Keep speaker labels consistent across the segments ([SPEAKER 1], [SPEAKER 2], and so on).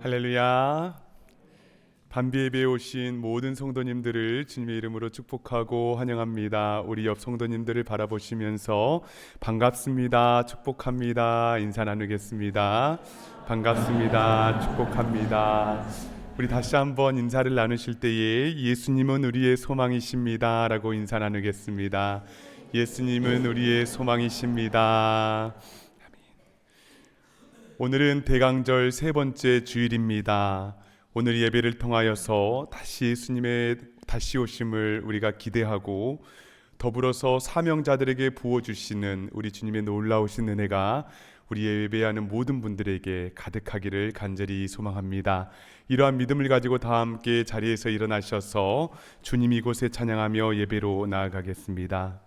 [SPEAKER 1] 할렐루야. 밤비 예배에 오신 모든 성도님들을 주님의 이름으로 축복하고 환영합니다. 우리 옆 성도님들을 바라보시면서 반갑습니다, 축복합니다 인사 나누겠습니다. 반갑습니다, 축복합니다. 우리 다시 한번 인사를 나누실 때에 예수님은 우리의 소망이십니다 라고 인사 나누겠습니다. 예수님은 우리의 소망이십니다. 오늘은 대강절 세 번째 주일입니다. 오늘 예배를 통하여서 다시 예수님의 다시 오심을 우리가 기대하고 더불어서 사명자들에게 부어주시는 우리 주님의 놀라우신 은혜가 우리 예배하는 모든 분들에게 가득하기를 간절히 소망합니다. 이러한 믿음을 가지고 다 함께 자리에서 일어나셔서 주님 이곳에 찬양하며 예배로 나아가겠습니다.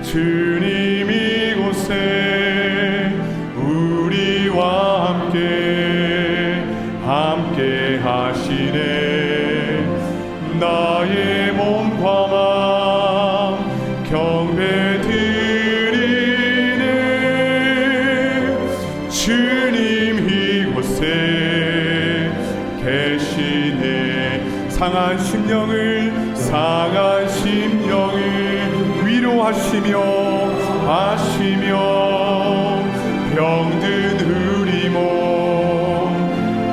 [SPEAKER 1] 주님 이곳에 우리와 함께 하시네. 나의 몸과 마음 경배 드리네. 주님 이곳에 계시네. 상한 심령을 위로하시며 병든 우리 몸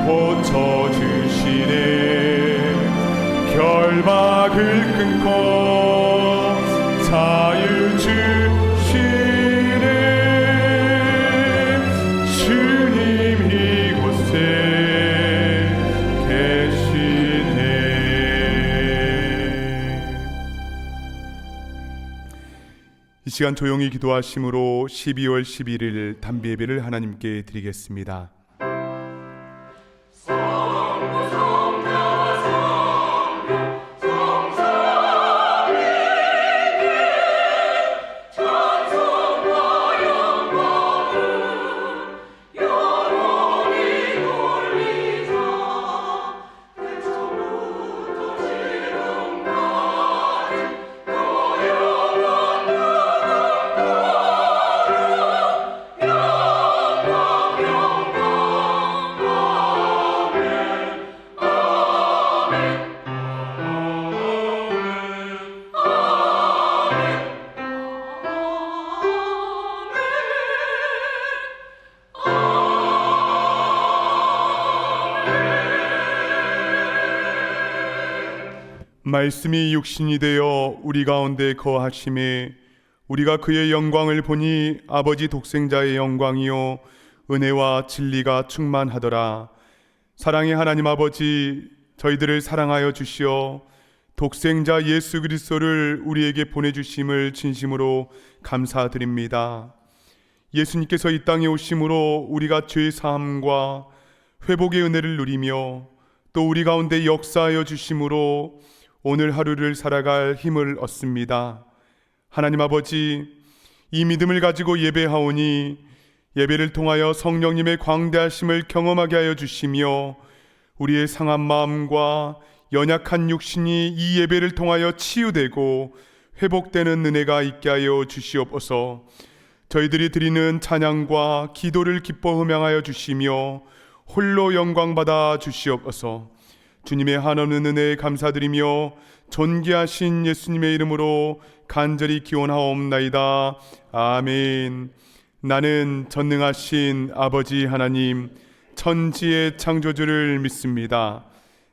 [SPEAKER 1] 고쳐주시네. 결박을 끊고 자유 주시네. 주님 이곳에 계시네. 이 시간 조용히 기도하심으로 12월 11일 단비 예배를 하나님께 드리겠습니다. 말씀이 육신이 되어 우리 가운데 거하심에 우리가 그의 영광을 보니 아버지 독생자의 영광이요 은혜와 진리가 충만하더라. 사랑의 하나님 아버지, 저희들을 사랑하여 주시어 독생자 예수 그리스도를 우리에게 보내주심을 진심으로 감사드립니다. 예수님께서 이 땅에 오심으로 우리가 죄 사함과 회복의 은혜를 누리며 또 우리 가운데 역사하여 주심으로 오늘 하루를 살아갈 힘을 얻습니다. 하나님 아버지, 이 믿음을 가지고 예배하오니 예배를 통하여 성령님의 광대하심을 경험하게 하여 주시며 우리의 상한 마음과 연약한 육신이 이 예배를 통하여 치유되고 회복되는 은혜가 있게 하여 주시옵소서. 저희들이 드리는 찬양과 기도를 기뻐 흠양하여 주시며 홀로 영광받아 주시옵소서. 주님의 한없는 은혜에 감사드리며 존귀하신 예수님의 이름으로 간절히 기원하옵나이다. 아멘. 나는 전능하신 아버지 하나님, 천지의 창조주를 믿습니다.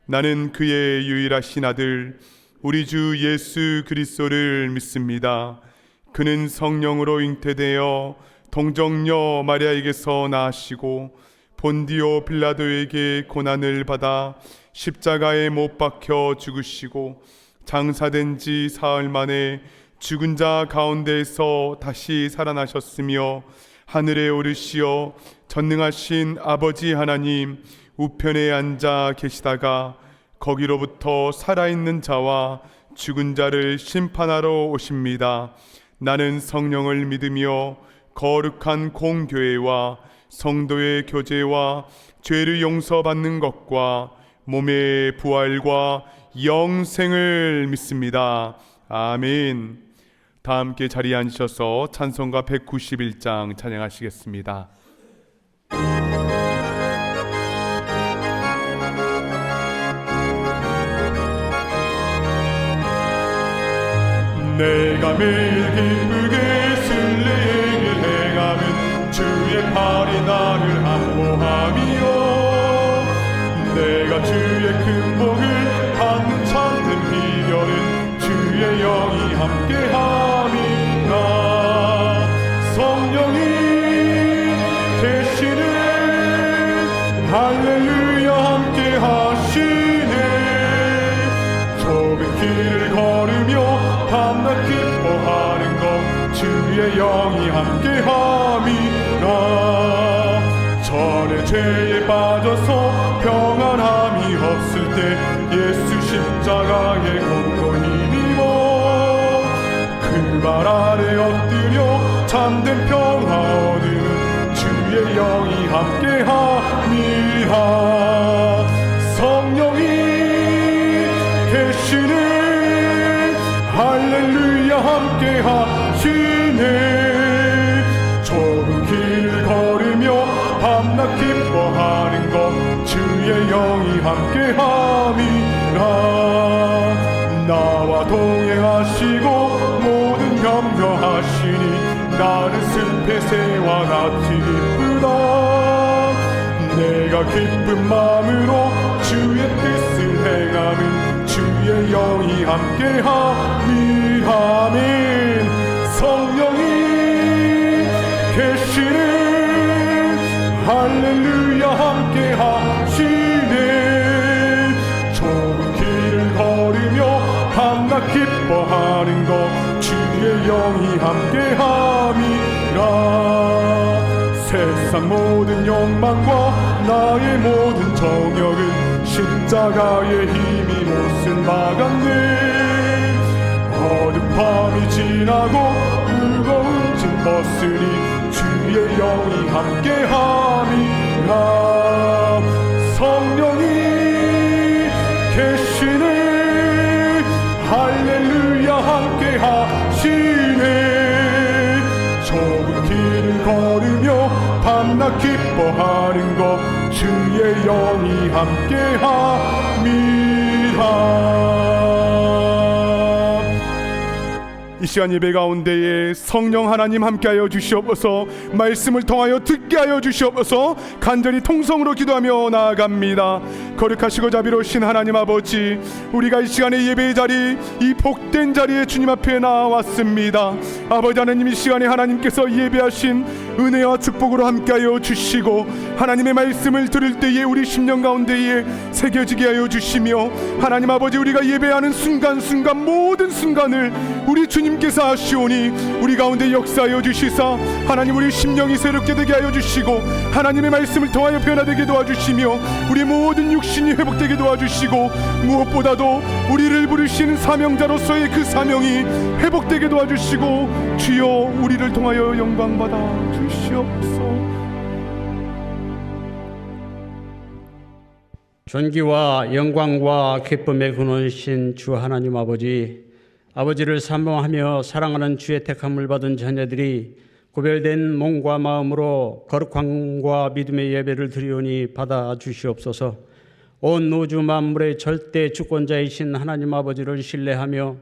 [SPEAKER 1] 나는 그의 유일하신 아들 우리 주 예수 그리스도를 믿습니다. 그는 성령으로 잉태되어 동정녀 마리아에게서 나시고 본디오 빌라도에게 고난을 받아 십자가에 못 박혀 죽으시고 장사된 지 사흘 만에 죽은 자 가운데에서 다시 살아나셨으며 하늘에 오르시어 전능하신 아버지 하나님 우편에 앉아 계시다가 거기로부터 살아있는 자와 죽은 자를 심판하러 오십니다. 나는 성령을 믿으며 거룩한 공교회와 성도의 교제와 죄를 용서받는 것과 몸의 부활과 영생을 믿습니다. 아멘. 다 함께 자리에 앉으셔서 찬송가 191장 찬양하시겠습니다. 내가 매일 기쁘게 순례의 길 행하면 주의 팔이 나를 안보함이요 내가 주의 큰 복을 받는 참된 비결은 주의 영이 함께함이라 성령이 계시네 할렐루야 함께하시네 좁은 길을 걸으며 밤낮 기뻐하는 것 주의 영이 함께함이라 전에 죄에 빠져서 평안함이 없을 때 예수 십자가의 공로 힘입어 그 말 아래 엎드려 참된 평화 얻는 주의 영이 함께함이라 성령이 계시네 할렐루야 함께하시네 좁은 길을 걸으며 밤낮 기뻐하는 것 주의 영이 함께함이라 나와 동행하시고 모든 염려하시니 나는 숲의 새와 같이 기쁘다 내가 기쁜 마음으로 주의 뜻을 행하는 주의 영이 함께함이라 아멘 성령이 계시네 할렐루야 함께하시네 좁은 길을 걸으며 밤낮 기뻐하는 것 주의 영이 함께함이라 세상 모든 욕망과 나의 모든 정욕은 십자가의 힘이 못을 막았네 어둠 밤이 지나고 무거운 짐 벗으니 주의 영이 함께함이라 성령이 계시네 할렐루야 함께하시네 좁은 길을 걸으며 밤낮 기뻐하는 것 주의 영이 함께함이라 이 시간 예배 가운데에 성령 하나님 함께하여 주시옵소서 말씀을 통하여 듣게 하여 주시옵소서 간절히 통성으로 기도하며 나아갑니다. 거룩하시고 자비로우신 하나님 아버지 우리가 이 시간에 예배의 자리 이 복된 자리에 주님 앞에 나왔습니다. 아버지 하나님 이 시간에 하나님께서 예배하신 은혜와 축복으로 함께하여 주시고 하나님의 말씀을 들을 때에 우리 심령 가운데에 새겨지게 하여 주시며 하나님 아버지 우리가 예배하는 순간순간 모든 순간을 우리 주님께서 하시오니 우리 가운데 역사하여 주시사 하나님 우리 심령이 새롭게 되게 하여 주시고 하나님의 말씀을 통하여 변화되게 도와주시며 우리 모든 육신이 회복되게 도와주시고 무엇보다도 우리를 부르신 사명자로서의 그 사명이 회복되게 도와주시고 주여 우리를 통하여 영광받아 주시옵소서.
[SPEAKER 2] 존귀와 영광과 기쁨의 근원이신 주 하나님 아버지를 사모하며 사랑하는 주의 택함을 받은 자녀들이 구별된 몸과 마음으로 거룩함과 믿음의 예배를 드리오니 받아 주시옵소서. 온 우주 만물의 절대 주권자이신 하나님 아버지를 신뢰하며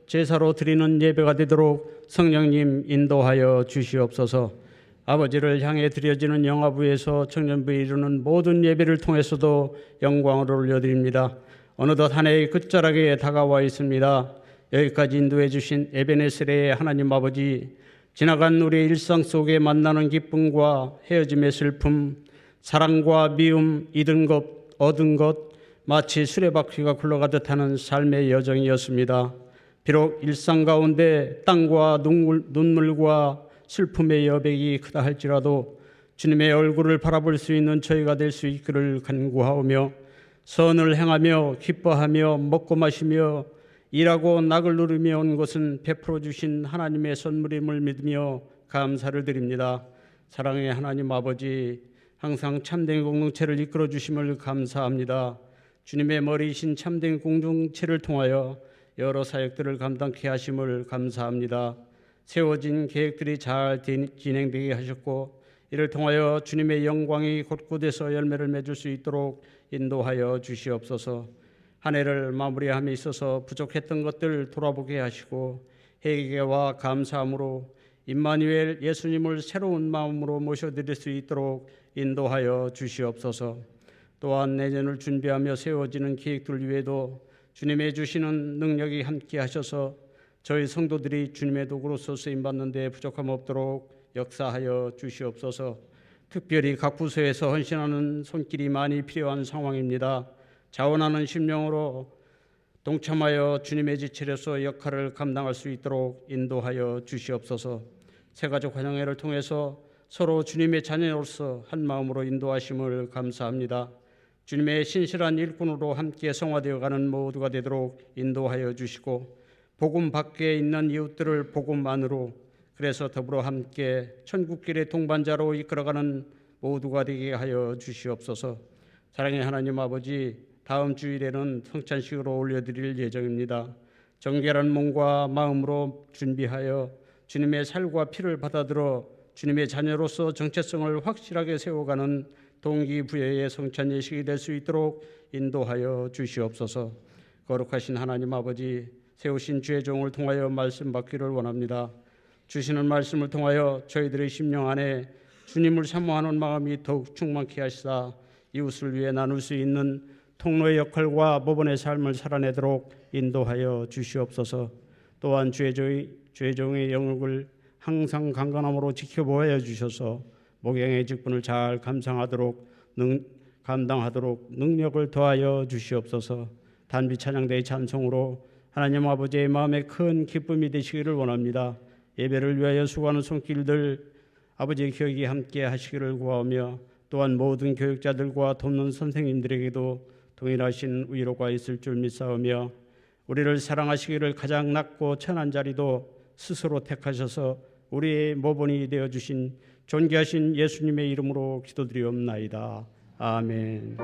[SPEAKER 2] 제사로 드리는 예배가 되도록 성령님 인도하여 주시옵소서. 아버지를 향해 드려지는 영화부에서 청년부에 이르는 모든 예배를 통해서도 영광을 올려드립니다. 어느덧 한 해의 끝자락에 다가와 있습니다. 여기까지 인도해 주신 에베네셀의 하나님 아버지, 지나간 우리의 일상 속에 만나는 기쁨과 헤어짐의 슬픔, 사랑과 미움, 잃은 것, 얻은 것, 마치 수레바퀴가 굴러가듯 하는 삶의 여정이었습니다. 비록 일상 가운데 땀과 눈물과 슬픔의 여백이 크다 할지라도 주님의 얼굴을 바라볼 수 있는 저희가 될 수 있기를 간구하오며 선을 행하며 기뻐하며 먹고 마시며 일하고 낙을 누리며 온 것은 베풀어 주신 하나님의 선물임을 믿으며 감사를 드립니다. 사랑의 하나님 아버지, 항상 참된 공동체를 이끌어 주심을 감사합니다. 주님의 머리이신 참된 공동체를 통하여 여러 사역들을 감당케 하심을 감사합니다. 세워진 계획들이 잘 진행되게 하셨고 이를 통하여 주님의 영광이 곳곳에서 열매를 맺을 수 있도록 인도하여 주시옵소서. 한 해를 마무리함에 있어서 부족했던 것들 돌아보게 하시고 회개와 감사함으로 임마누엘 예수님을 새로운 마음으로 모셔드릴 수 있도록 인도하여 주시옵소서. 또한 내년을 준비하며 세워지는 계획들 위에도 주님의 주시는 능력이 함께 하셔서 저희 성도들이 주님의 도구로서 쓰임받는 데 부족함 없도록 역사하여 주시옵소서. 특별히 각 부서에서 헌신하는 손길이 많이 필요한 상황입니다. 자원하는 심령으로 동참하여 주님의 지체로서 역할을 감당할 수 있도록 인도하여 주시옵소서. 새가족 환영회를 통해서 서로 주님의 자녀로서 한 마음으로 인도하심을 감사합니다. 주님의 신실한 일꾼으로 함께 성화되어 가는 모두가 되도록 인도하여 주시고 복음 밖에 있는 이웃들을 복음 안으로, 그래서 더불어 함께 천국길의 동반자로 이끌어가는 모두가 되게 하여 주시옵소서. 사랑의 하나님 아버지, 다음 주일에는 성찬식으로 올려드릴 예정입니다. 정결한 몸과 마음으로 준비하여 주님의 살과 피를 받아들여 주님의 자녀로서 정체성을 확실하게 세워가는 동기부여의 성찬 예식이 될 수 있도록 인도하여 주시옵소서. 거룩하신 하나님 아버지, 세우신 주의 종을 통하여 말씀 받기를 원합니다. 주시는 말씀을 통하여 저희들의 심령 안에 주님을 사모하는 마음이 더욱 충만케 하시사 이웃을 위해 나눌 수 있는 통로의 역할과 모범의 삶을 살아내도록 인도하여 주시옵소서. 또한 주의 종의 영역을 항상 강건함으로 지켜보아 주셔서 목양의 직분을 잘 감당하도록 능력을 더하여 주시옵소서. 단비 찬양대의 찬송으로 하나님 아버지의 마음에 큰 기쁨이 되시기를 원합니다. 예배를 위하여 수고하는 손길들 아버지의 기억이 함께 하시기를 구하며 또한 모든 교육자들과 돕는 선생님들에게도 동일하신 위로가 있을 줄 믿사오며 우리를 사랑하시기를 가장 낮고 천한 자리도 스스로 택하셔서 우리의 모본이 되어주신 존귀하신 예수님의 이름으로 기도드리옵나이다. 아멘.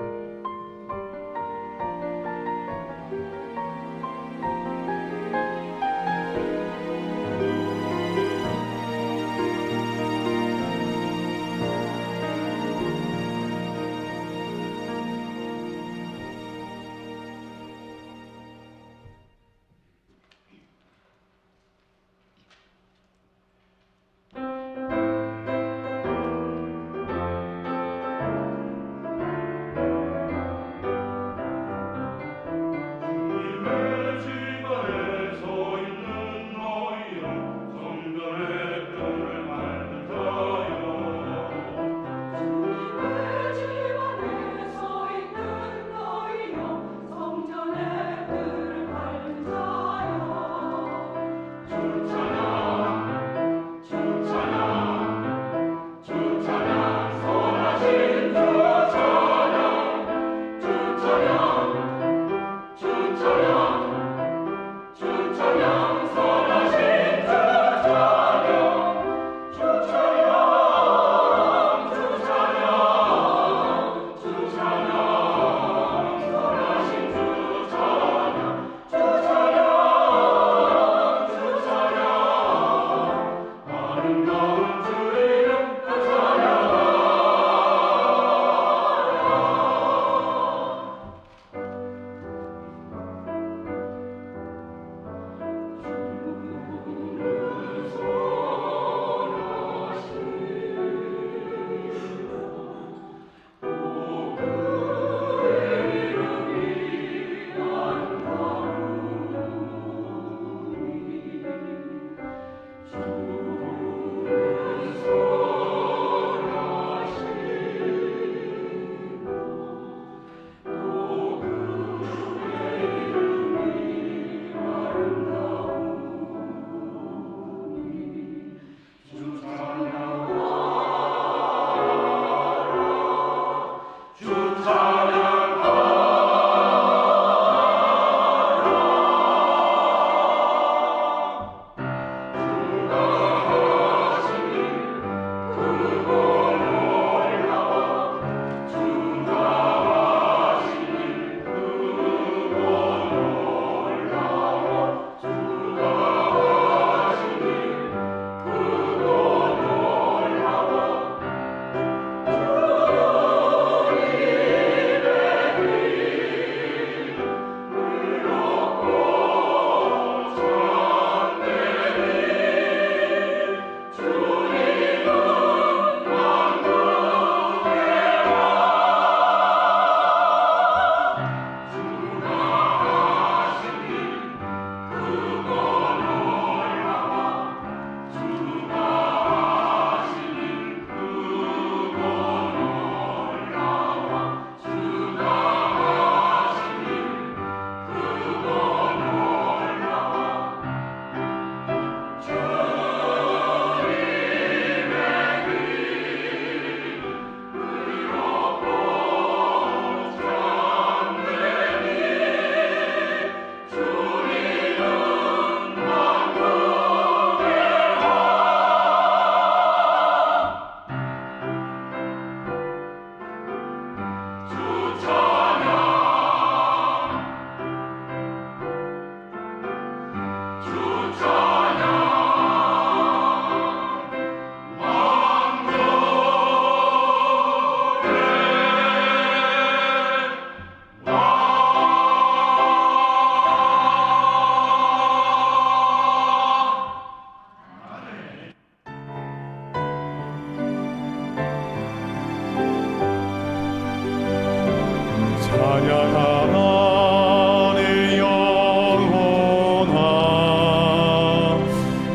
[SPEAKER 1] 찬양하라 내 영혼아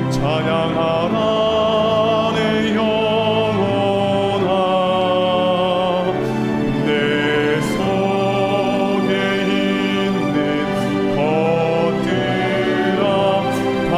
[SPEAKER 1] 찬양하라 내 영혼아 내 속에 있는 것들아 다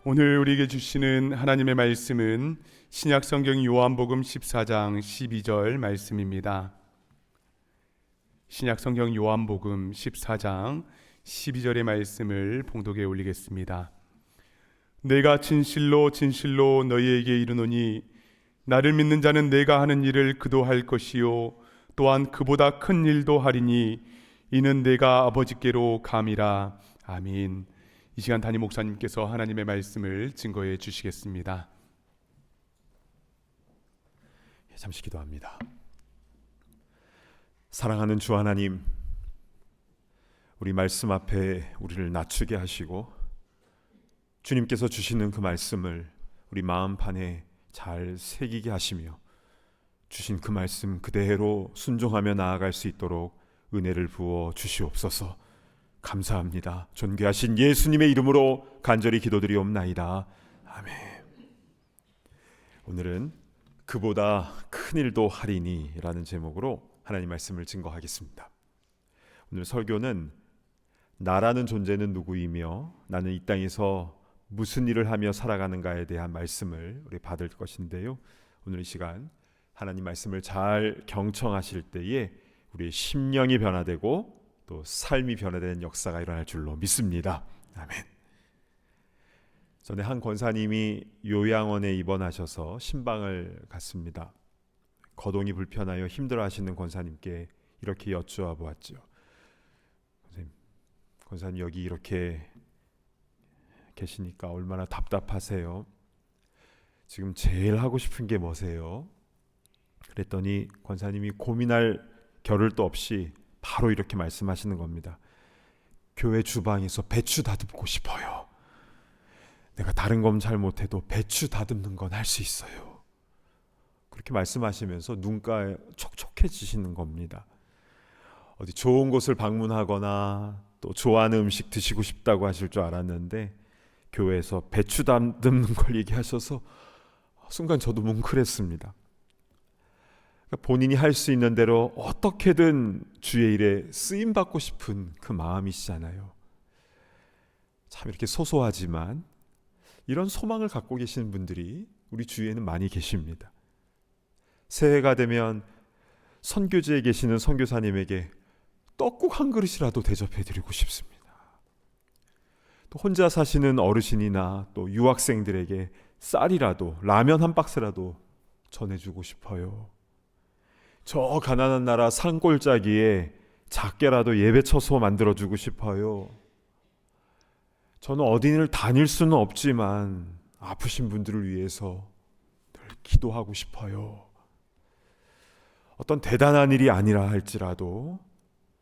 [SPEAKER 1] 오늘 우리에게 주시는 하나님의 말씀은 신약성경 요한복음 14장 12절 말씀입니다. 신약성경 요한복음 14장 12절의 말씀을 봉독에 올리겠습니다. 내가 진실로 진실로 너희에게 이르노니 나를 믿는 자는 내가 하는 일을 그도 할 것이요 또한 그보다 큰 일도 하리니 이는 내가 아버지께로 감이라. 아멘. 이 시간 담임 목사님께서 하나님의 말씀을 증거해 주시겠습니다.
[SPEAKER 3] 잠시 기도합니다. 사랑하는 주 하나님, 우리 말씀 앞에 우리를 낮추게 하시고 주님께서 주시는 그 말씀을 우리 마음판에 잘 새기게 하시며 주신 그 말씀 그대로 순종하며 나아갈 수 있도록 은혜를 부어 주시옵소서. 감사합니다. 존귀하신 예수님의 이름으로 간절히 기도드리옵나이다. 아멘. 오늘은 그보다 큰 일도 하리니 라는 제목으로 하나님 말씀을 증거하겠습니다. 오늘 설교는 나라는 존재는 누구이며 나는 이 땅에서 무슨 일을 하며 살아가는가에 대한 말씀을 우리 받을 것인데요. 오늘 이 시간 하나님 말씀을 잘 경청하실 때에 우리의 심령이 변화되고 또 삶이 변화되는 역사가 일어날 줄로 믿습니다. 아멘. 전에 한 권사님이 요양원에 입원하셔서 신방을 갔습니다. 거동이 불편하여 힘들어하시는 권사님께 이렇게 여쭈어 보았죠. 권사님 여기 이렇게 계시니까 얼마나 답답하세요? 지금 제일 하고 싶은 게 뭐세요? 그랬더니 권사님이 고민할 겨를도 없이 바로 이렇게 말씀하시는 겁니다. 교회 주방에서 배추 다듬고 싶어요. 내가 다른 건 잘 못해도 배추 다듬는 건 할 수 있어요. 그렇게 말씀하시면서 눈가 촉촉해지시는 겁니다. 어디 좋은 곳을 방문하거나 또 좋아하는 음식 드시고 싶다고 하실 줄 알았는데 교회에서 배추 다듬는 걸 얘기하셔서 순간 저도 뭉클했습니다. 본인이 할 수 있는 대로 어떻게든 주의 일에 쓰임받고 싶은 그 마음이시잖아요. 참 이렇게 소소하지만 이런 소망을 갖고 계시는 분들이 우리 주위에는 많이 계십니다. 새해가 되면 선교지에 계시는 선교사님에게 떡국 한 그릇이라도 대접해드리고 싶습니다. 또 혼자 사시는 어르신이나 또 유학생들에게 쌀이라도 라면 한 박스라도 전해주고 싶어요. 저 가난한 나라 산골짜기에 작게라도 예배 처소 만들어주고 싶어요. 저는 어디를 다닐 수는 없지만 아프신 분들을 위해서 늘 기도하고 싶어요. 어떤 대단한 일이 아니라 할지라도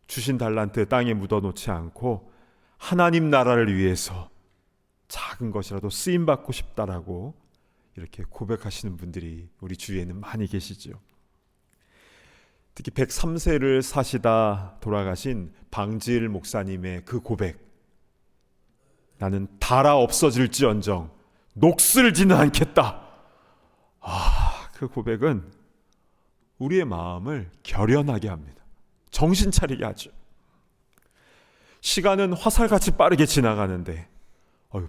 [SPEAKER 3] 주신 달란트 땅에 묻어놓지 않고 하나님 나라를 위해서 작은 것이라도 쓰임받고 싶다라고 이렇게 고백하시는 분들이 우리 주위에는 많이 계시죠. 특히 103세를 사시다 돌아가신 방지일 목사님의 그 고백, 나는 달아 없어질지언정 녹슬지는 않겠다. 그 고백은 우리의 마음을 결연하게 합니다. 정신 차리게 하죠. 시간은 화살같이 빠르게 지나가는데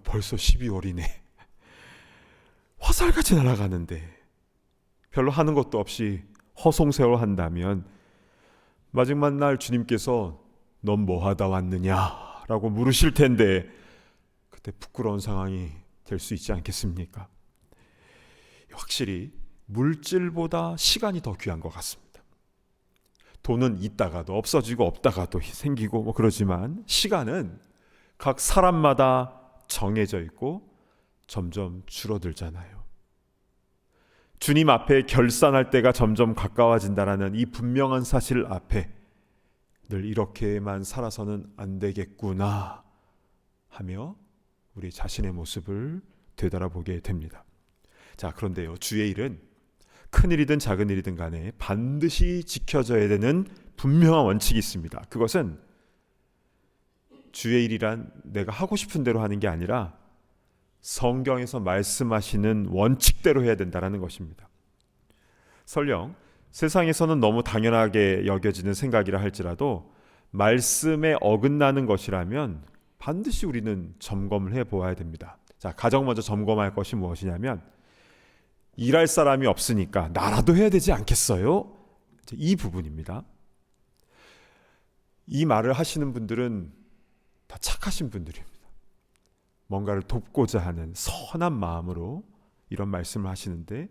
[SPEAKER 3] 벌써 12월이네. 화살같이 날아가는데 별로 하는 것도 없이 허송세월 한다면 마지막 날 주님께서 넌 뭐 하다 왔느냐라고 물으실 텐데 그때 부끄러운 상황이 될 수 있지 않겠습니까? 확실히 물질보다 시간이 더 귀한 것 같습니다. 돈은 있다가도 없어지고 없다가도 생기고 그러지만 시간은 각 사람마다 정해져 있고 점점 줄어들잖아요. 주님 앞에 결산할 때가 점점 가까워진다라는 이 분명한 사실 앞에 늘 이렇게만 살아서는 안 되겠구나 하며 우리 자신의 모습을 되돌아보게 됩니다. 자, 그런데요, 주의 일은 큰 일이든 작은 일이든 간에 반드시 지켜져야 되는 분명한 원칙이 있습니다. 그것은 주의 일이란 내가 하고 싶은 대로 하는 게 아니라 성경에서 말씀하시는 원칙대로 해야 된다는 것입니다. 설령 세상에서는 너무 당연하게 여겨지는 생각이라 할지라도 말씀에 어긋나는 것이라면 반드시 우리는 점검을 해보아야 됩니다. 자, 가장 먼저 점검할 것이 무엇이냐면 일할 사람이 없으니까 나라도 해야 되지 않겠어요? 이 부분입니다. 이 말을 하시는 분들은 다 착하신 분들입니다. 뭔가를 돕고자 하는 선한 마음으로 이런 말씀을 하시는데,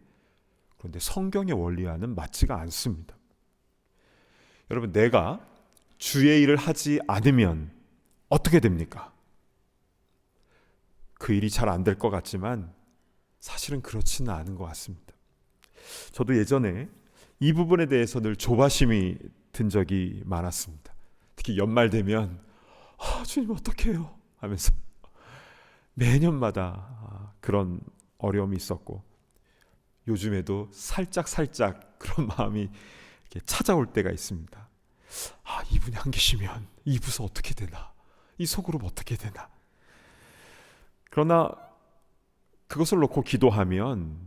[SPEAKER 3] 그런데 성경의 원리와는 맞지가 않습니다. 여러분, 내가 주의 일을 하지 않으면 어떻게 됩니까? 그 일이 잘 안 될 것 같지만 사실은 그렇지는 않은 것 같습니다. 저도 예전에 이 부분에 대해서 늘 조바심이 든 적이 많았습니다. 특히 연말 되면 주님 어떡해요 하면서 매년마다 그런 어려움이 있었고, 요즘에도 살짝 그런 마음이 이렇게 찾아올 때가 있습니다. 이분이 안 계시면 이 부서 어떻게 되나, 이 소그룹 어떻게 되나. 그러나 그것을 놓고 기도하면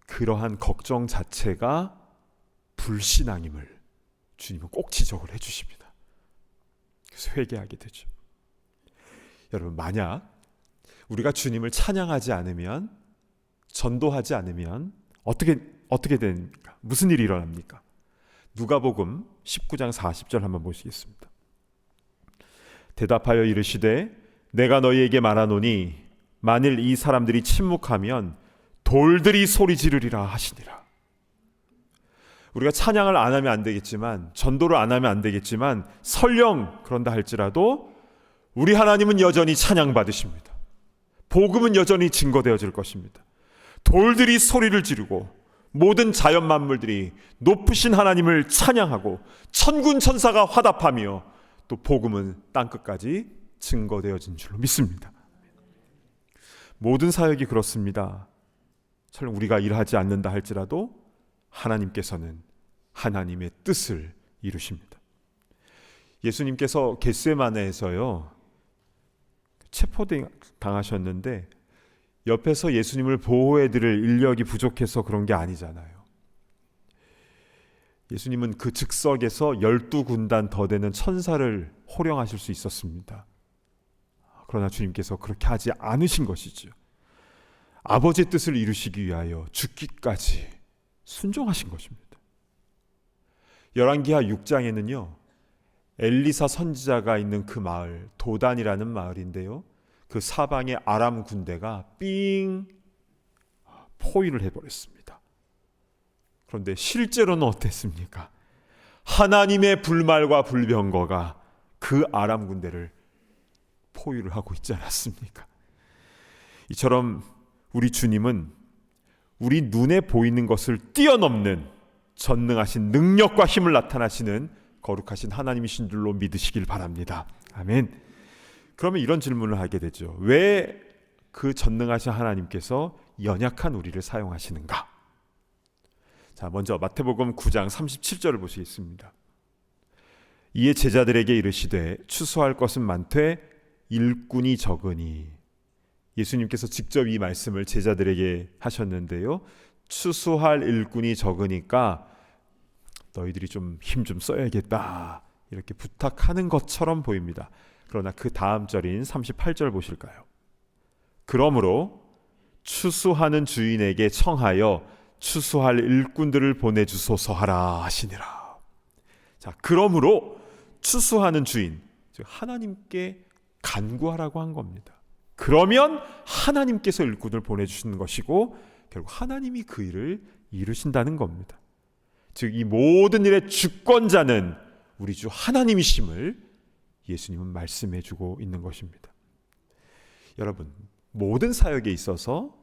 [SPEAKER 3] 그러한 걱정 자체가 불신앙임을 주님은 꼭 지적을 해주십니다. 그래서 회개하게 되죠. 여러분, 만약 우리가 주님을 찬양하지 않으면, 전도하지 않으면 어떻게 됩니까? 무슨 일이 일어납니까? 누가복음 19장 40절 한번 보시겠습니다. 대답하여 이르시되 내가 너희에게 말하노니 만일 이 사람들이 침묵하면 돌들이 소리 지르리라 하시니라. 우리가 찬양을 안 하면 안 되겠지만, 전도를 안 하면 안 되겠지만, 설령 그런다 할지라도 우리 하나님은 여전히 찬양받으십니다. 복음은 여전히 증거되어질 것입니다. 돌들이 소리를 지르고 모든 자연 만물들이 높으신 하나님을 찬양하고 천군 천사가 화답하며 또 복음은 땅끝까지 증거되어진 줄로 믿습니다. 모든 사역이 그렇습니다. 설령 우리가 일하지 않는다 할지라도 하나님께서는 하나님의 뜻을 이루십니다. 예수님께서 겟세마네에서요, 체포당하셨는데 옆에서 예수님을 보호해드릴 인력이 부족해서 그런 게 아니잖아요. 예수님은 그 즉석에서 12군단 더 되는 천사를 호령하실 수 있었습니다. 그러나 주님께서 그렇게 하지 않으신 것이죠. 아버지의 뜻을 이루시기 위하여 죽기까지 순종하신 것입니다. 열왕기하 6장에는요, 엘리사 선지자가 있는 그 마을, 도단이라는 마을인데요, 그 사방에 아람 군대가 포위를 해버렸습니다. 그런데 실제로는 어땠습니까? 하나님의 불말과 불병거가 그 아람 군대를 포위를 하고 있지 않았습니까? 이처럼 우리 주님은 우리 눈에 보이는 것을 뛰어넘는 전능하신 능력과 힘을 나타나시는 거룩하신 하나님이신 줄로 믿으시길 바랍니다. 아멘. 그러면 이런 질문을 하게 되죠. 왜 그 전능하신 하나님께서 연약한 우리를 사용하시는가? 자, 먼저 마태복음 9장 37절을 보시겠습니다. 이에 제자들에게 이르시되 추수할 것은 많되 일꾼이 적으니. 예수님께서 직접 이 말씀을 제자들에게 하셨는데요, 추수할 일꾼이 적으니까 너희들이 좀 힘 좀 써야겠다, 이렇게 부탁하는 것처럼 보입니다. 그러나 그 다음 절인 38절 보실까요? 그러므로 추수하는 주인에게 청하여 추수할 일꾼들을 보내주소서 하라 하시니라. 자, 그러므로 추수하는 주인, 즉 하나님께 간구하라고 한 겁니다. 그러면 하나님께서 일꾼을 보내주시는 것이고 결국 하나님이 그 일을 이루신다는 겁니다. 즉 이 모든 일의 주권자는 우리 주 하나님이심을 예수님은 말씀해 주고 있는 것입니다. 여러분, 모든 사역에 있어서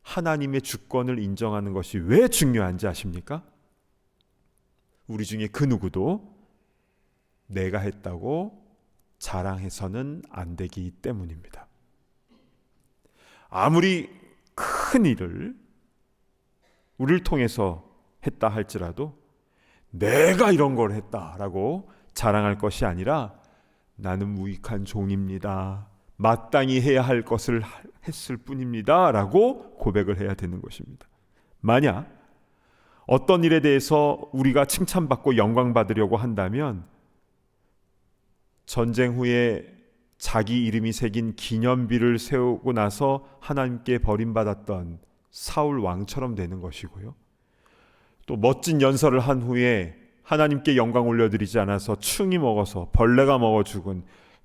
[SPEAKER 3] 하나님의 주권을 인정하는 것이 왜 중요한지 아십니까? 우리 중에 그 누구도 내가 했다고 자랑해서는 안 되기 때문입니다. 아무리 큰 일을 우리를 통해서 했다 할지라도 내가 이런 걸 했다라고 자랑할 것이 아니라 나는 무익한 종입니다. 마땅히 해야 할 것을 했을 뿐입니다. 라고 고백을 해야 되는 것입니다. 만약 어떤 일에 대해서 우리가 칭찬받고 영광받으려고 한다면 전쟁 후에 자기 이름이 새긴 기념비를 세우고 나서 하나님께 버림받았던 사울 왕처럼 되는 것이고요. 또 멋진 연설을 한 후에 하나님께 영광 올려드리지 않아서 충이 먹어서 벌레가 먹어 죽은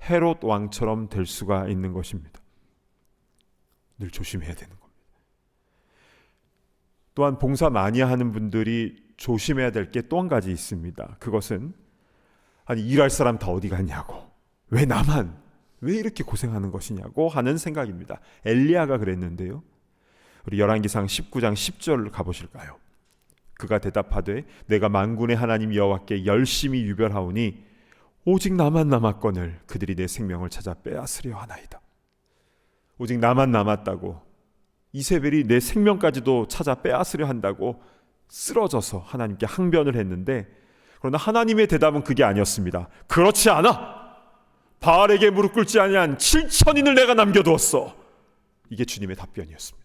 [SPEAKER 3] 헤롯 왕처럼 될 수가 있는 것입니다. 늘 조심해야 되는 겁니다. 또한 봉사 많이 하는 분들이 조심해야 될 게 또 한 가지 있습니다. 그것은 아니 일할 사람 다 어디 갔냐고, 왜 나만 왜 이렇게 고생하는 것이냐고 하는 생각입니다. 엘리야가 그랬는데요. 우리 열왕기상 19장 10절을 가보실까요? 그가 대답하되 내가 만군의 하나님 여호와께 열심히 유별하오니 오직 나만 남았거늘 그들이 내 생명을 찾아 빼앗으려 하나이다. 오직 나만 남았다고, 이세벨이 내 생명까지도 찾아 빼앗으려 한다고 쓰러져서 하나님께 항변을 했는데, 그러나 하나님의 대답은 그게 아니었습니다. 그렇지 않아. 바알에게 무릎 꿇지 아니한 7천인을 내가 남겨두었어. 이게 주님의 답변이었습니다.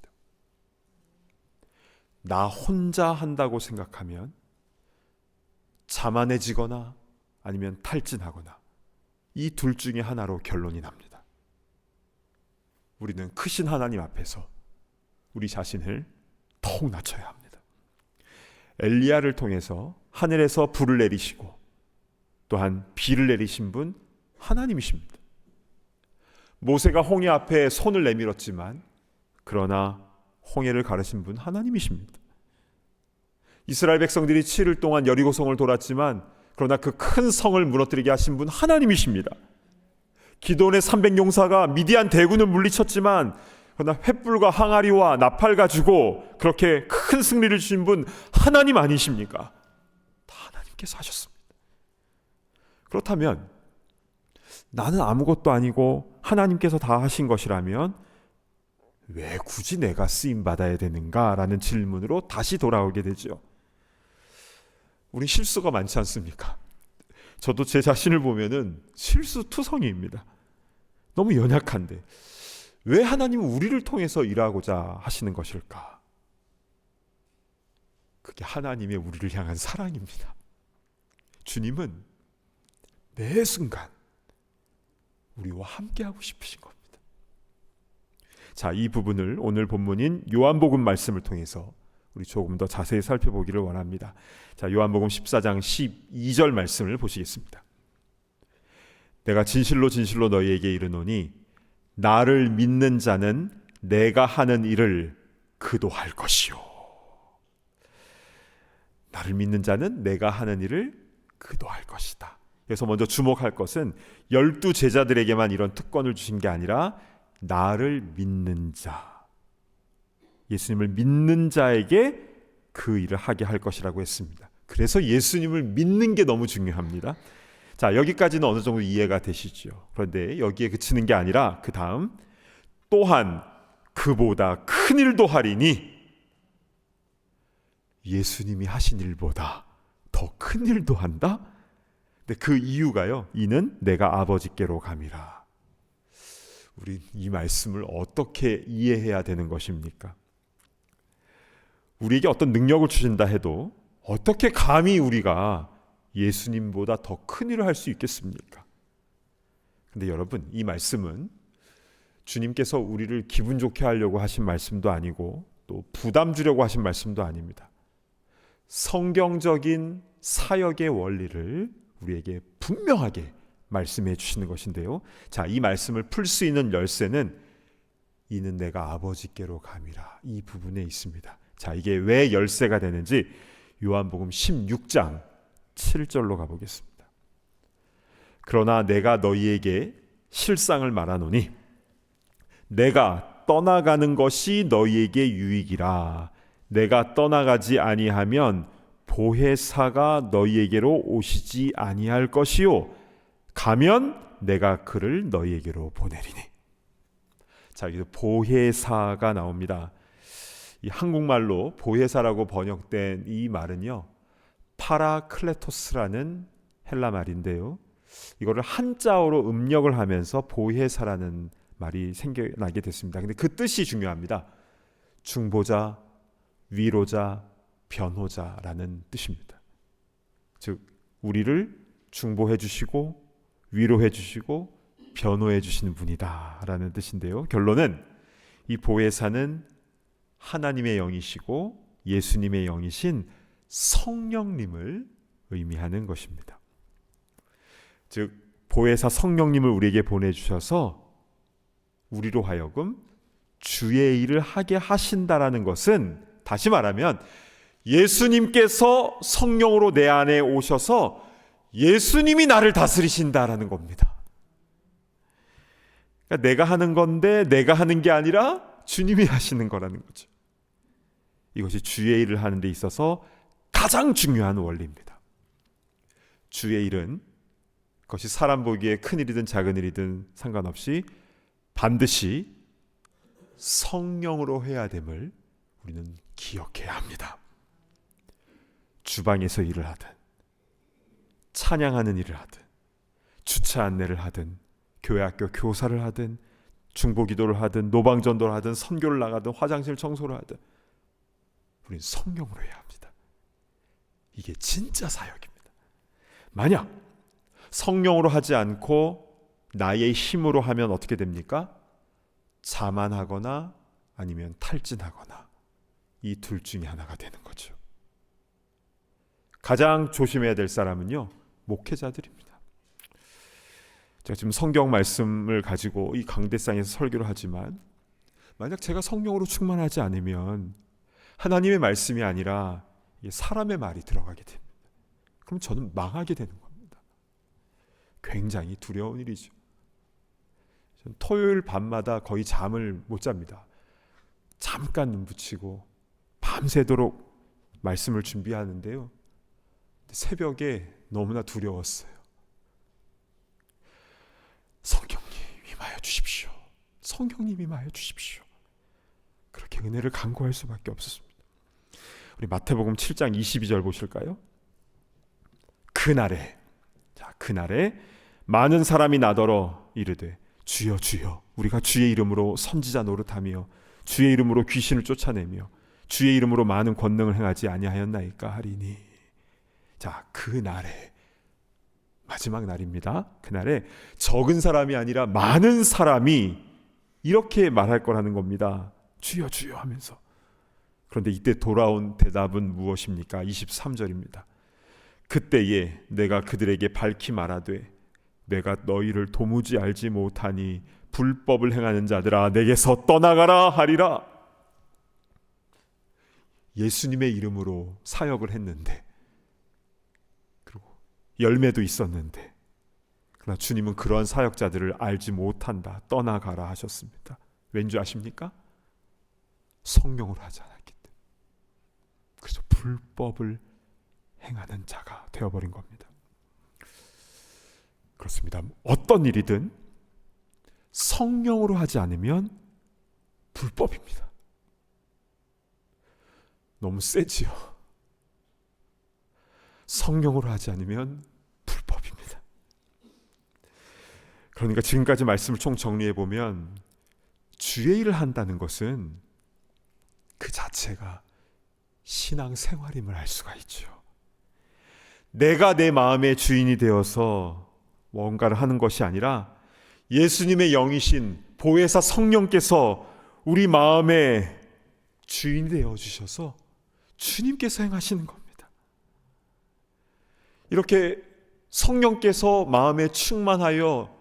[SPEAKER 3] 나 혼자 한다고 생각하면 자만해지거나 아니면 탈진하거나 이 둘 중에 하나로 결론이 납니다. 우리는 크신 하나님 앞에서 우리 자신을 더욱 낮춰야 합니다. 엘리야를 통해서 하늘에서 불을 내리시고 또한 비를 내리신 분 하나님이십니다. 모세가 홍해 앞에 손을 내밀었지만 그러나 홍해를 가르신 분 하나님이십니다. 이스라엘 백성들이 7일 동안 여리고성을 돌았지만 그러나 그 큰 성을 무너뜨리게 하신 분 하나님이십니다. 기드온의 300용사가 미디안 대군을 물리쳤지만 그러나 횃불과 항아리와 나팔 가지고 그렇게 큰 승리를 주신 분 하나님 아니십니까? 다 하나님께서 하셨습니다. 그렇다면 나는 아무것도 아니고 하나님께서 다 하신 것이라면 왜 굳이 내가 쓰임받아야 되는가라는 질문으로 다시 돌아오게 되죠. 우리 실수가 많지 않습니까? 저도 제 자신을 보면은 실수투성이입니다. 너무 연약한데 왜 하나님은 우리를 통해서 일하고자 하시는 것일까? 그게 하나님의 우리를 향한 사랑입니다. 주님은 매 순간 우리와 함께하고 싶으신 겁니다. 자, 이 부분을 오늘 본문인 요한복음 말씀을 통해서 우리 조금 더 자세히 살펴보기를 원합니다. 자, 요한복음 14장 12절 말씀을 보시겠습니다. 내가 진실로 진실로 너희에게 이르노니 나를 믿는 자는 내가 하는 일을 그도 할 것이요. 나를 믿는 자는 내가 하는 일을 그도 할 것이다. 그래서 먼저 주목할 것은 12 제자들에게만 이런 특권을 주신 게 아니라 나를 믿는 자, 예수님을 믿는 자에게 그 일을 하게 할 것이라고 했습니다. 그래서 예수님을 믿는 게 너무 중요합니다. 자, 여기까지는 어느 정도 이해가 되시죠? 그런데 여기에 그치는 게 아니라 그 다음 또한 그보다 큰 일도 하리니, 예수님이 하신 일보다 더 큰 일도 한다? 근데 그 이유가요, 이는 내가 아버지께로 감이라. 우리 이 말씀을 어떻게 이해해야 되는 것입니까? 우리에게 어떤 능력을 주신다 해도 어떻게 감히 우리가 예수님보다 더 큰 일을 할 수 있겠습니까? 근데 여러분, 이 말씀은 주님께서 우리를 기분 좋게 하려고 하신 말씀도 아니고 또 부담 주려고 하신 말씀도 아닙니다. 성경적인 사역의 원리를 우리에게 분명하게 말씀해 주시는 것인데요. 자, 이 말씀을 풀 수 있는 열쇠는 이는 내가 아버지께로 감이라, 이 부분에 있습니다. 자, 이게 왜 열쇠가 되는지 요한복음 16장 7절로 가보겠습니다. 그러나 내가 너희에게 실상을 말하노니 내가 떠나가는 것이 너희에게 유익이라. 내가 떠나가지 아니하면 보혜사가 너희에게로 오시지 아니할 것이요 가면 내가 그를 너희에게로 보내리니. 자, 여기서 보혜사가 나옵니다. 이 한국말로 보혜사라고 번역된 이 말은요, 파라클레토스라는 헬라 말인데요, 이거를 한자어로 음력을 하면서 보혜사라는 말이 생겨나게 됐습니다. 근데 그 뜻이 중요합니다. 중보자, 위로자, 변호자라는 뜻입니다. 즉 우리를 중보해 주시고 위로해 주시고 변호해 주시는 분이다라는 뜻인데요, 결론은 이 보혜사는 하나님의 영이시고 예수님의 영이신 성령님을 의미하는 것입니다. 즉 보혜사 성령님을 우리에게 보내주셔서 우리로 하여금 주의 일을 하게 하신다라는 것은, 다시 말하면 예수님께서 성령으로 내 안에 오셔서 예수님이 나를 다스리신다라는 겁니다. 그러니까 내가 하는 건데 내가 하는 게 아니라 주님이 하시는 거라는 거죠. 이것이 주의 일을 하는 데 있어서 가장 중요한 원리입니다. 주의 일은 그것이 사람 보기에 큰 일이든 작은 일이든 상관없이 반드시 성령으로 해야 됨을 우리는 기억해야 합니다. 주방에서 일을 하든 찬양하는 일을 하든 주차 안내를 하든 교회 학교 교사를 하든 중보기도를 하든 노방전도를 하든 선교를 나가든 화장실 청소를 하든 우리는 성령으로 해야 합니다. 이게 진짜 사역입니다. 만약 성령으로 하지 않고 나의 힘으로 하면 어떻게 됩니까? 자만하거나 아니면 탈진하거나 이 둘 중에 하나가 되는 거죠. 가장 조심해야 될 사람은요, 목회자들입니다. 제가 지금 성경 말씀을 가지고 이 강대상에서 설교를 하지만 만약 제가 성령으로 충만하지 않으면 하나님의 말씀이 아니라 사람의 말이 들어가게 됩니다. 그럼 저는 망하게 되는 겁니다. 굉장히 두려운 일이죠. 저는 토요일 밤마다 거의 잠을 못 잡니다. 잠깐 눈 붙이고 밤새도록 말씀을 준비하는데요, 새벽에 너무나 두려웠어요. 성령님 임하여 주십시오. 성령님 임하여 주십시오. 그렇게 은혜를 간구할 수밖에 없었습니다. 우리 마태복음 7장 22절 보실까요? 그날에 많은 사람이 나더러 이르되 주여 주여 우리가 주의 이름으로 선지자 노릇하며 주의 이름으로 귀신을 쫓아내며 주의 이름으로 많은 권능을 행하지 아니하였나이까 하리니. 자, 그날에, 마지막 날입니다. 그날에 적은 사람이 아니라 많은 사람이 이렇게 말할 거라는 겁니다. 주여 주여 하면서. 그런데 이때 돌아온 대답은 무엇입니까? 23절입니다. 그때에 내가 그들에게 밝히 말하되 내가 너희를 도무지 알지 못하니 불법을 행하는 자들아 내게서 떠나가라 하리라. 예수님의 이름으로 사역을 했는데 그리고 열매도 있었는데 그러나 주님은 그러한 사역자들을 알지 못한다, 떠나가라 하셨습니다. 왠지 아십니까? 성령으로 하지 않았기 때문에. 그래서 불법을 행하는 자가 되어버린 겁니다. 그렇습니다. 어떤 일이든 성령으로 하지 않으면 불법입니다. 너무 세지요. 성령으로 하지 않으면 불법입니다. 그러니까 지금까지 말씀을 총 정리해 보면 주의 일을 한다는 것은 그 자체가 신앙생활임을 알 수가 있죠. 내가 내 마음의 주인이 되어서 뭔가를 하는 것이 아니라 예수님의 영이신 보혜사 성령께서 우리 마음의 주인이 되어주셔서 주님께서 행하시는 겁니다. 이렇게 성령께서 마음에 충만하여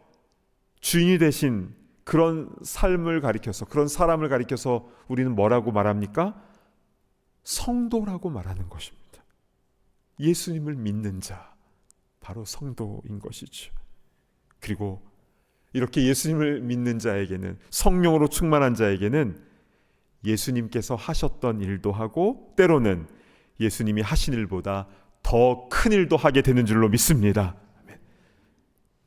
[SPEAKER 3] 주인이 되신 그런 삶을 가리켜서, 그런 사람을 가리켜서 우리는 뭐라고 말합니까? 성도라고 말하는 것입니다. 예수님을 믿는 자, 바로 성도인 것이죠. 그리고 이렇게 예수님을 믿는 자에게는, 성령으로 충만한 자에게는 예수님께서 하셨던 일도 하고 때로는 예수님이 하신 일보다 더 큰 일도 하게 되는 줄로 믿습니다.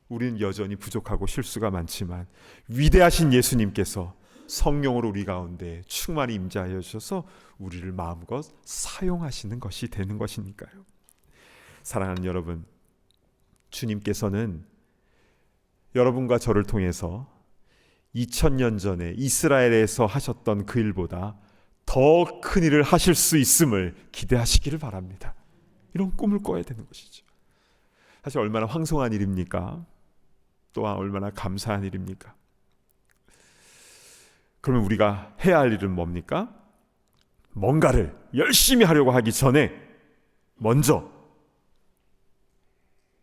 [SPEAKER 3] 우리는 여전히 부족하고 실수가 많지만 위대하신 예수님께서 성령으로 우리 가운데 충만히 임재하여 주셔서 우리를 마음껏 사용하시는 것이 되는 것이니까요. 사랑하는 여러분, 주님께서는 여러분과 저를 통해서 2000년 전에 이스라엘에서 하셨던 그 일보다 더 큰 일을 하실 수 있음을 기대하시기를 바랍니다. 이런 꿈을 꿔야 되는 것이죠. 사실 얼마나 황송한 일입니까? 또한 얼마나 감사한 일입니까? 그러면 우리가 해야 할 일은 뭡니까? 뭔가를 열심히 하려고 하기 전에 먼저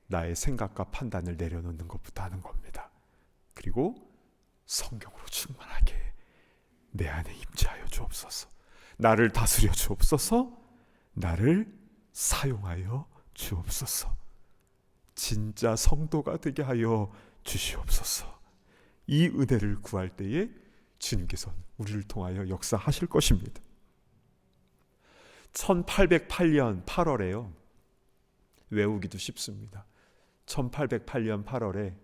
[SPEAKER 3] 나의 생각과 판단을 내려놓는 것부터 하는 겁니다. 그리고 성경으로 충만하게 내 안에 임재하여 주옵소서. 나를 다스려 주옵소서. 나를 사용하여 주옵소서. 진짜 성도가 되게 하여 주시옵소서. 이 은혜를 구할 때에 주님께서 우리를 통하여 역사하실 것입니다. 1808년 8월에요. 외우기도 쉽습니다. 1808년 8월에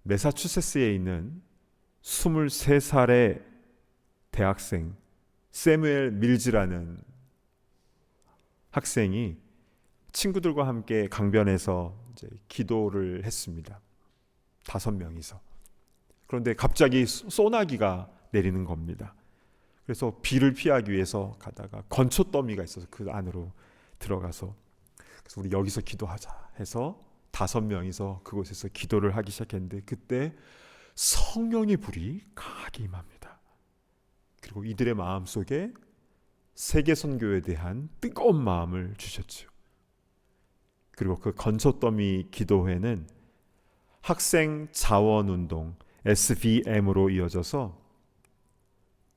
[SPEAKER 3] 매사추세츠에 있는 23살의 대학생 세무엘 밀즈라는 학생이 친구들과 함께 강변에서 이제 기도를 했습니다. 5명이서. 그런데 갑자기 소나기가 내리는 겁니다. 그래서 비를 피하기 위해서 가다가 건초더미가 있어서 그 안으로 들어가서, 그래서 우리 여기서 기도하자 해서 5명이서 그곳에서 기도를 하기 시작했는데, 그때 성령의 불이 강하게 임합니다. 그리고 이들의 마음속에 세계 선교에 대한 뜨거운 마음을 주셨죠. 그리고 그 건초더미 기도회는 학생 자원운동 SVM으로 이어져서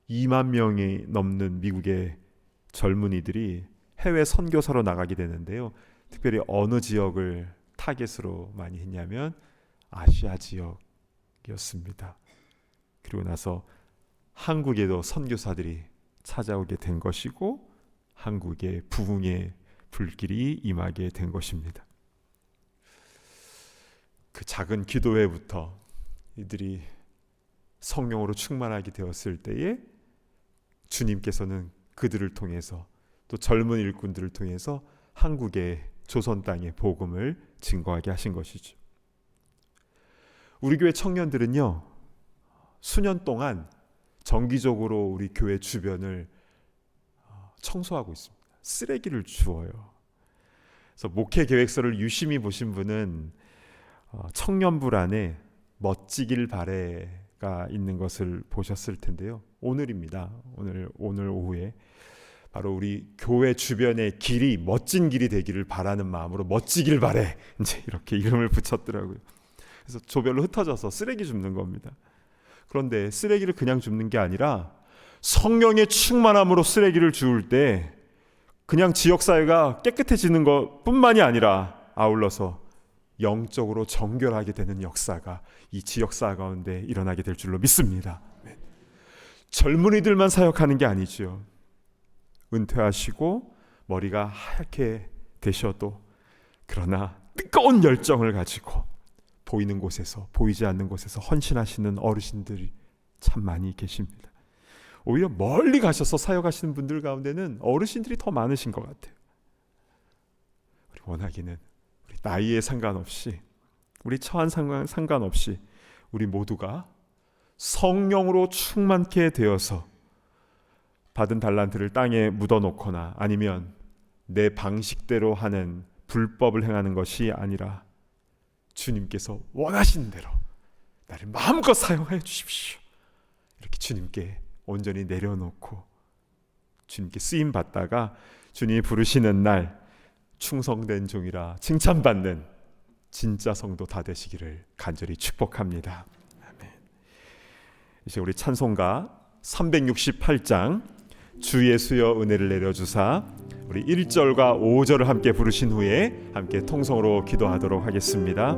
[SPEAKER 3] 2만 명이 넘는 미국의 젊은이들이 해외 선교사로 나가게 되는데요. 특별히 어느 지역을 타겟으로 많이 했냐면 아시아 지역이었습니다. 그리고 나서 한국에도 선교사들이 찾아오게 된 것이고 한국의 부흥의 불길이 임하게 된 것입니다. 그 작은 기도회부터 이들이 성령으로 충만하게 되었을 때에 주님께서는 그들을 통해서 또 젊은 일꾼들을 통해서 한국의 조선 땅의 복음을 증거하게 하신 것이죠. 우리 교회 청년들은요, 수년 동안 정기적으로 우리 교회 주변을 청소하고 있습니다. 쓰레기를 주워요. 그래서 목회 계획서를 유심히 보신 분은 청년부 안에 멋지길 바래가 있는 것을 보셨을 텐데요. 오늘입니다. 오늘 오후에 바로 우리 교회 주변의 길이 멋진 길이 되기를 바라는 마음으로 멋지길 바래, 이제 이렇게 이름을 붙였더라고요. 그래서 조별로 흩어져서 쓰레기 줍는 겁니다. 그런데 쓰레기를 그냥 줍는 게 아니라 성령의 충만함으로 쓰레기를 주울 때 그냥 지역사회가 깨끗해지는 것뿐만이 아니라 아울러서 영적으로 정결하게 되는 역사가 이 지역사회 가운데 일어나게 될 줄로 믿습니다. 젊은이들만 사역하는 게 아니죠. 은퇴하시고 머리가 하얗게 되셔도 그러나 뜨거운 열정을 가지고 보이는 곳에서 보이지 않는 곳에서 헌신하시는 어르신들이 참 많이 계십니다. 오히려 멀리 가셔서 사역하시는 분들 가운데는 어르신들이 더 많으신 것 같아요. 우리 원하기는 우리 나이에 상관없이, 우리 처한 상관없이 우리 모두가 성령으로 충만케 되어서 받은 달란트를 땅에 묻어놓거나 아니면 내 방식대로 하는 불법을 행하는 것이 아니라 주님께서 원하시는 대로 나를 마음껏 사용하여 주십시오. 이렇게 주님께 온전히 내려놓고 주님께 쓰임 받다가 주님이 부르시는 날 충성된 종이라 칭찬받는 진짜 성도 다 되시기를 간절히 축복합니다. 아멘. 이제 우리 찬송가 368장 주 예수여 은혜를 내려주사, 우리 1절과 5절을 함께 부르신 후에 함께 통성으로 기도하도록 하겠습니다.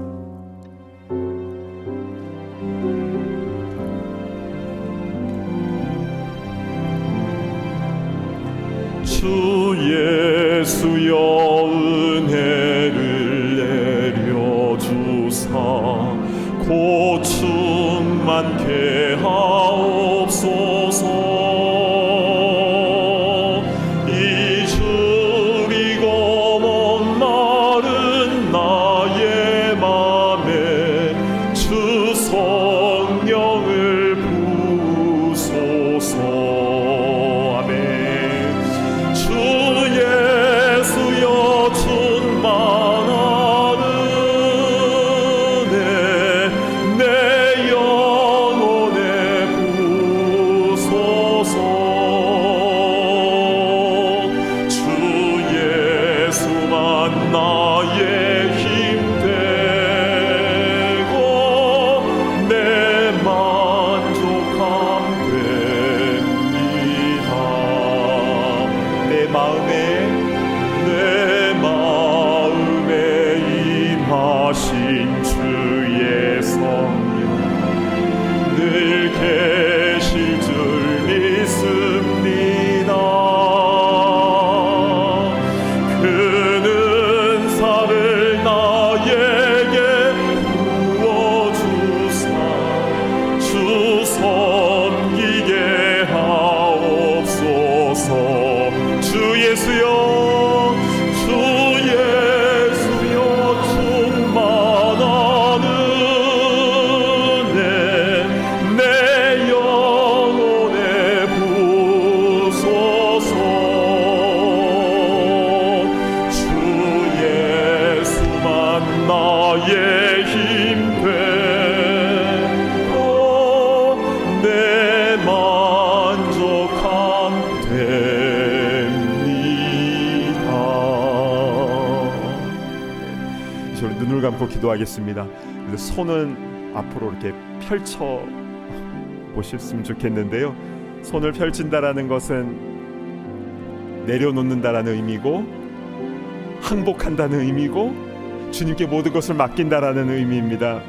[SPEAKER 3] 주 예수여 은혜를 내려주사 곧 충만케 하오 하신 주의 성령 늘 계실 줄 믿습니다. 그 은사를 나에게 부어주사 주 섬기게 하옵소서. 주 예수여, 주 예수여, 충만한 은혜 내 영혼에 부소서. 주 예수만 나의 힘 되고 내 만족함 됩니다. 이제 우리 눈을 감고 기도하겠습니다. 손은 앞으로 이렇게 펼쳐 보셨으면 좋겠는데요. 손을 펼친다라는 것은 내려놓는다라는 의미고, 항복한다는 의미고, 주님께 모든 것을 맡긴다라는 의미입니다.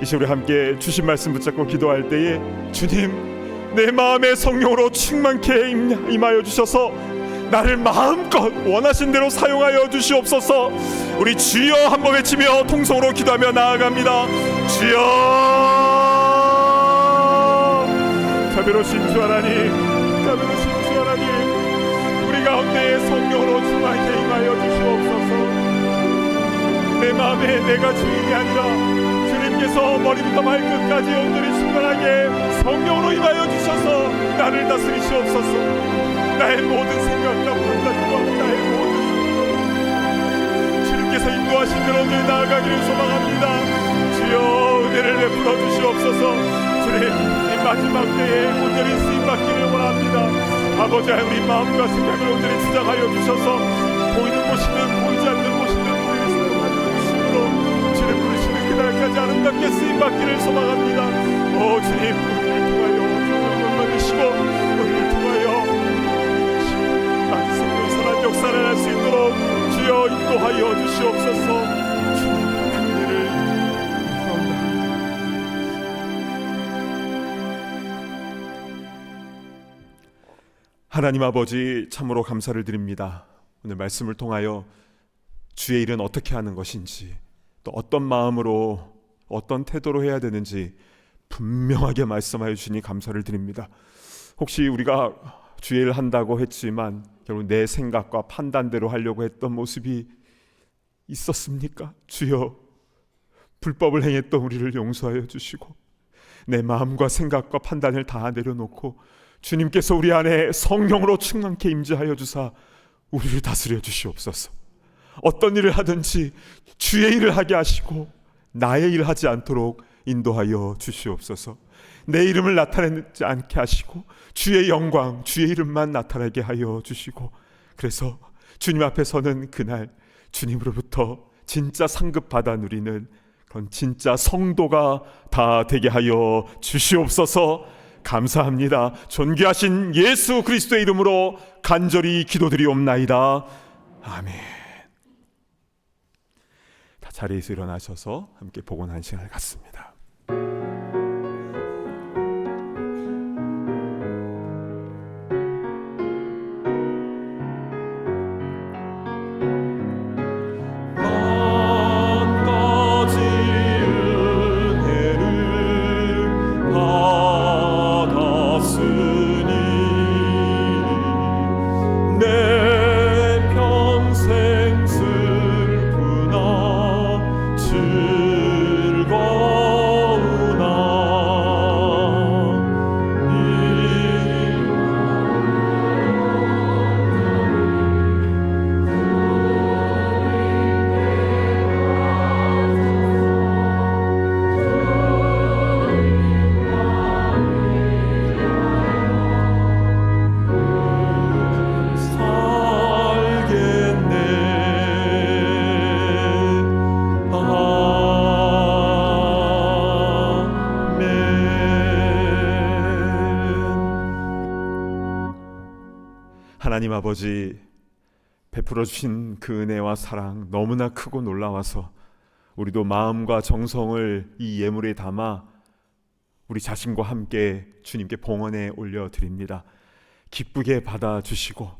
[SPEAKER 3] 이제 우리 함께 주신 말씀 붙잡고 기도할 때에 주님, 내 마음의 성령으로 충만케 임하여 주셔서 나를 마음껏 원하신 대로 사용하여 주시옵소서. 우리 주여 한번 외치며 통성으로 기도하며 나아갑니다. 주여, 자비로우신 주 하나님, 자비로우신 주 하나님, 우리 가운데에 성령으로 충만케 임하여 주시옵소서. 내 마음에 내가 주인이 아니라 주님께서 머리부터 발끝까지 온전히 충만하게 성령으로 임하여 주셔서 나를 다스리시옵소서. 나의 모든 생각과 판단과 나의 모든 주님께서 인도하신 대로 늘 나아가기를 소망합니다. 주여, 은혜를 베풀어 주시옵소서. 주님, 이 마지막 때에 온전히 쓰임받기를 원합니다. 아버지, 우리 마음과 생각을 온전히 주장하여 주셔서 보이는 곳이든 보이지 않는 곳이든 우리를 사용하여 주심으로 주님 부르시는 그날까지 아름답게 쓰임받기를 소망합니다. 오 주님, 우리를 통하여 영광받으시고 우리를 통하여 선한 역사를 할 수 있도록 주여 인도하여 주시옵소서. 주님 은혜를 구합니다. 하나님 아버지, 참으로 감사를 드립니다. 오늘 말씀을 통하여 주의 일은 어떻게 하는 것인지, 또 어떤 마음으로 어떤 태도로 해야 되는지 분명하게 말씀하여 주시니 감사를 드립니다. 혹시 우리가 주의 일을 한다고 했지만 결국 내 생각과 판단대로 하려고 했던 모습이 있었습니까? 주여, 불법을 행했던 우리를 용서하여 주시고 내 마음과 생각과 판단을 다 내려놓고 주님께서 우리 안에 성령으로 충만케 임재하여 주사 우리를 다스려 주시옵소서. 어떤 일을 하든지 주의 일을 하게 하시고 나의 일을 하지 않도록 인도하여 주시옵소서. 내 이름을 나타내지 않게 하시고 주의 영광, 주의 이름만 나타나게 하여 주시고, 그래서 주님 앞에 서는 그날 주님으로부터 진짜 상급 받아 누리는 그런 진짜 성도가 다 되게 하여 주시옵소서. 감사합니다. 존귀하신 예수 그리스도의 이름으로 간절히 기도드리옵나이다. 아멘. 다 자리에서 일어나셔서 함께 복원한 시간을 갖습니다. 하나님 아버지, 베풀어 주신 그 은혜와 사랑 너무나 크고 놀라워서 우리도 마음과 정성을 이 예물에 담아 우리 자신과 함께 주님께 봉헌에 올려드립니다. 기쁘게 받아주시고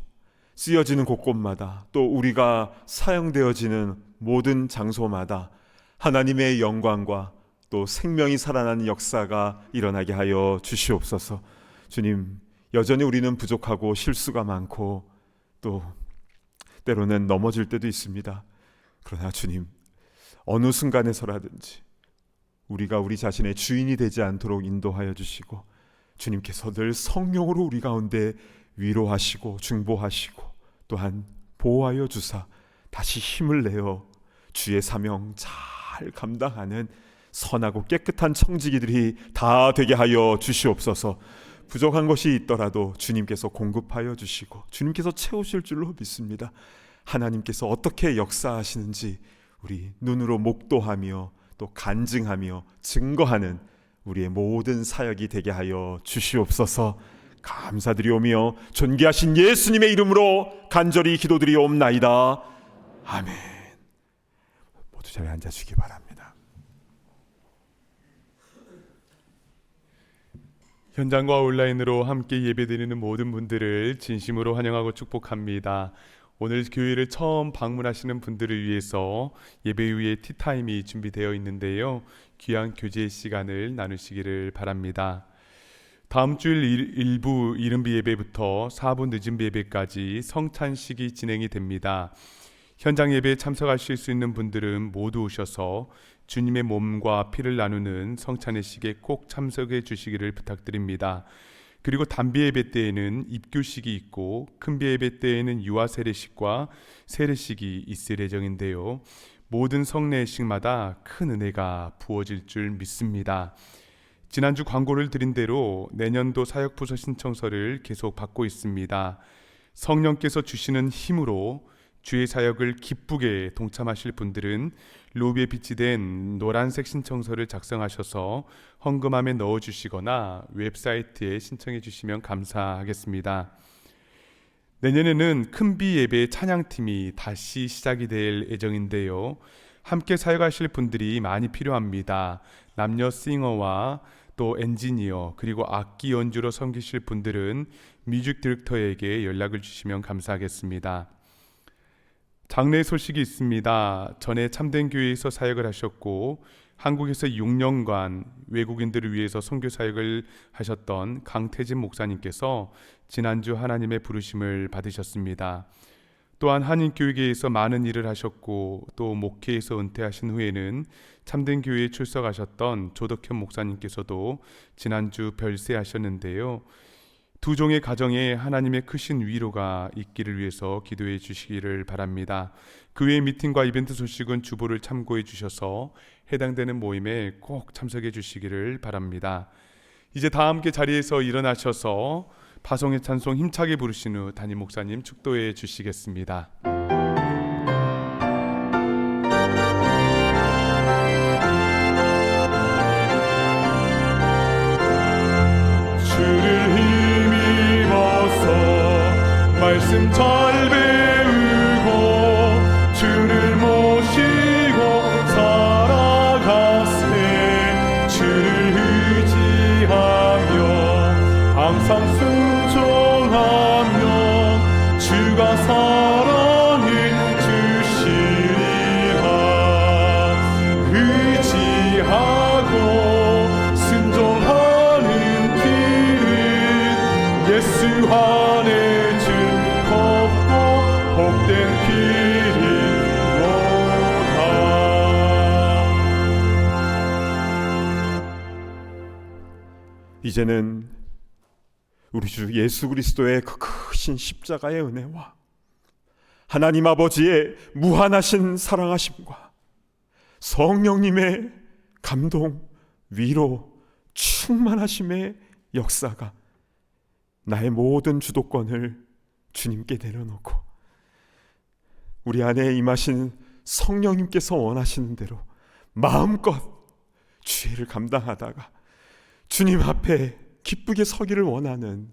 [SPEAKER 3] 쓰여지는 곳곳마다 또 우리가 사용되어지는 모든 장소마다 하나님의 영광과 또 생명이 살아나는 역사가 일어나게 하여 주시옵소서. 주님, 여전히 우리는 부족하고 실수가 많고 또 때로는 넘어질 때도 있습니다. 그러나 주님, 어느 순간에서라든지 우리가 우리 자신의 주인이 되지 않도록 인도하여 주시고 주님께서 늘 성령으로 우리 가운데 위로하시고 중보하시고 또한 보호하여 주사 다시 힘을 내어 주의 사명 잘 감당하는 선하고 깨끗한 청지기들이 다 되게 하여 주시옵소서. 부족한 것이 있더라도 주님께서 공급하여 주시고 주님께서 채우실 줄로 믿습니다. 하나님께서 어떻게 역사하시는지 우리 눈으로 목도하며 또 간증하며 증거하는 우리의 모든 사역이 되게 하여 주시옵소서. 감사드리오며 존귀하신 예수님의 이름으로 간절히 기도드리옵나이다. 아멘. 모두 자리에 앉아주시기 바랍니다.
[SPEAKER 1] 현장과 온라인으로 함께 예배드리는 모든 분들을 진심으로 환영하고 축복합니다. 오늘 교회를 처음 방문하시는 분들을 위해서 예배 후에 티타임이 준비되어 있는데요. 귀한 교제의 시간을 나누시기를 바랍니다. 다음 주일 일부 이른비 예배부터 4분 늦은 예배까지 성찬식이 진행이 됩니다. 현장 예배에 참석하실 수 있는 분들은 모두 오셔서 주님의 몸과 피를 나누는 성찬의 식에 꼭 참석해 주시기를 부탁드립니다. 그리고 단비 예배 때에는 입교식이 있고 큰비 예배 때에는 유아 세례식과 세례식이 있을 예정인데요. 모든 성례식마다 큰 은혜가 부어질 줄 믿습니다. 지난주 광고를 드린 대로 내년도 사역부서 신청서를 계속 받고 있습니다. 성령께서 주시는 힘으로 주의 사역을 기쁘게 동참하실 분들은 로비에 비치된 노란색 신청서를 작성하셔서 헌금함에 넣어주시거나 웹사이트에 신청해 주시면 감사하겠습니다. 내년에는 큰비 예배 찬양팀이 다시 시작이 될 예정인데요. 함께 사역하실 분들이 많이 필요합니다. 남녀 싱어와 또 엔지니어 그리고 악기 연주로 섬기실 분들은 뮤직 디렉터에게 연락을 주시면 감사하겠습니다. 장례 소식이 있습니다. 전에 참된 교회에서 사역을 하셨고 한국에서 6년간 외국인들을 위해서 선교 사역을 하셨던 강태진 목사님께서 지난주 하나님의 부르심을 받으셨습니다. 또한 한인교회에서 많은 일을 하셨고 또 목회에서 은퇴하신 후에는 참된 교회에 출석하셨던 조덕현 목사님께서도 지난주 별세하셨는데요. 두 종의 가정에 하나님의 크신 위로가 있기를 위해서 기도해 주시기를 바랍니다. 그 외의 미팅과 이벤트 소식은 주보를 참고해 주셔서 해당되는 모임에 꼭 참석해 주시기를 바랍니다. 이제 다 함께 자리에서 일어나셔서 파송의 찬송 힘차게 부르신 후 담임 목사님 축도해 주시겠습니다.
[SPEAKER 4] 말씀 잘 배우고 주를 모시고 살아가세. 주를 의지하며 항상 순종하며 주가 사랑해 주시리라. 의지하고 순종하는 길은 예수 안에 복된 길이로다.
[SPEAKER 3] 이제는 우리 주 예수 그리스도의 그 크신 십자가의 은혜와 하나님 아버지의 무한하신 사랑하심과 성령님의 감동, 위로, 충만하심의 역사가 나의 모든 주도권을 주님께 내려놓고 우리 안에 임하신 성령님께서 원하시는 대로 마음껏 주의를 감당하다가 주님 앞에 기쁘게 서기를 원하는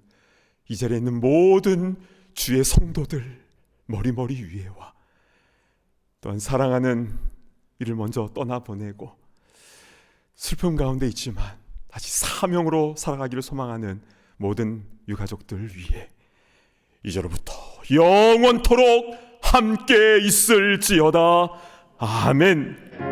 [SPEAKER 3] 이 자리에 있는 모든 주의 성도들 머리머리 위에와 또한 사랑하는 이를 먼저 떠나보내고 슬픔 가운데 있지만 다시 사명으로 살아가기를 소망하는 모든 유가족들 위해 이제로부터 영원토록 함께 있을지어다. 아멘.